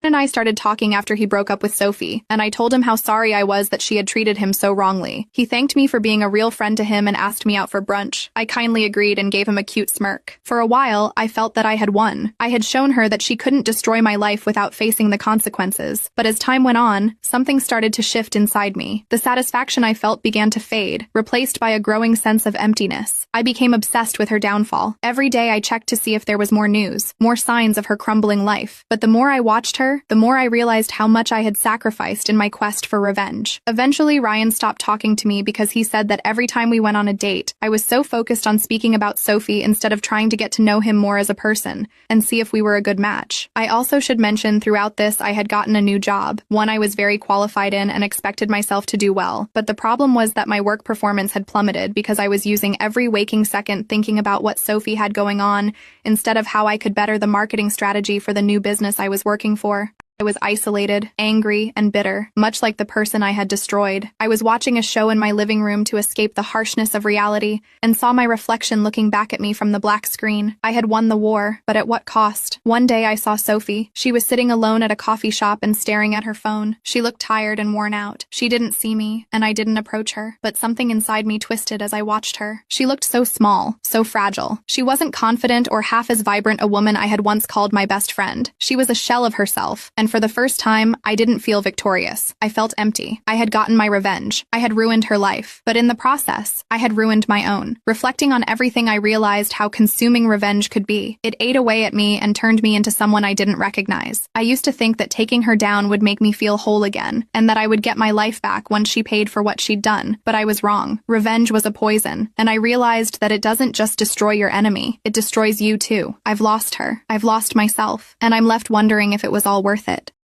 and I started talking after he broke up with Sophie, and I told him how sorry I was that she had treated him so wrongly. He thanked me for being a real friend to him and asked me out for brunch. I kindly agreed and gave him a cute smirk. For a while, I felt that I had won. I had shown her that she couldn't destroy my life without facing the consequences. But as time went on, something started to shift inside me. The satisfaction I felt began to fade, replaced by a growing sense of emptiness. I became obsessed with her downfall. Every day I checked to see if there was more news, more signs of her crumbling life. But the more I watched her, the more I realized how much I had sacrificed in my quest for revenge. Eventually, Ryan stopped talking to me because he said that every time we went on a date, I was so focused on speaking about Sophie instead of trying to get to know him more as a person and see if we were a good match. I also should mention throughout this I had gotten a new job, one I was very qualified in and expected myself to do well. But the problem was that my work performance had plummeted because I was using every waking second thinking about what Sophie had going on instead of how I could better the marketing strategy for the new business I was working for. I was isolated, angry, and bitter, much like the person I had destroyed. I was watching a show in my living room to escape the harshness of reality, and saw my reflection looking back at me from the black screen. I had won the war, but at what cost? One day I saw Sophie. She was sitting alone at a coffee shop and staring at her phone. She looked tired and worn out. She didn't see me, and I didn't approach her, but something inside me twisted as I watched her. She looked so small, so fragile. She wasn't confident or half as vibrant a woman I had once called my best friend. She was a shell of herself, and for the first time, I didn't feel victorious. I felt empty. I had gotten my revenge. I had ruined her life. But in the process, I had ruined my own. Reflecting on everything, I realized how consuming revenge could be. It ate away at me and turned me into someone I didn't recognize. I used to think that taking her down would make me feel whole again, and that I would get my life back once she paid for what she'd done. But I was wrong. Revenge was a poison, and I realized that it doesn't just destroy your enemy, it destroys you too. I've lost her. I've lost myself, and I'm left wondering if it was all worth it.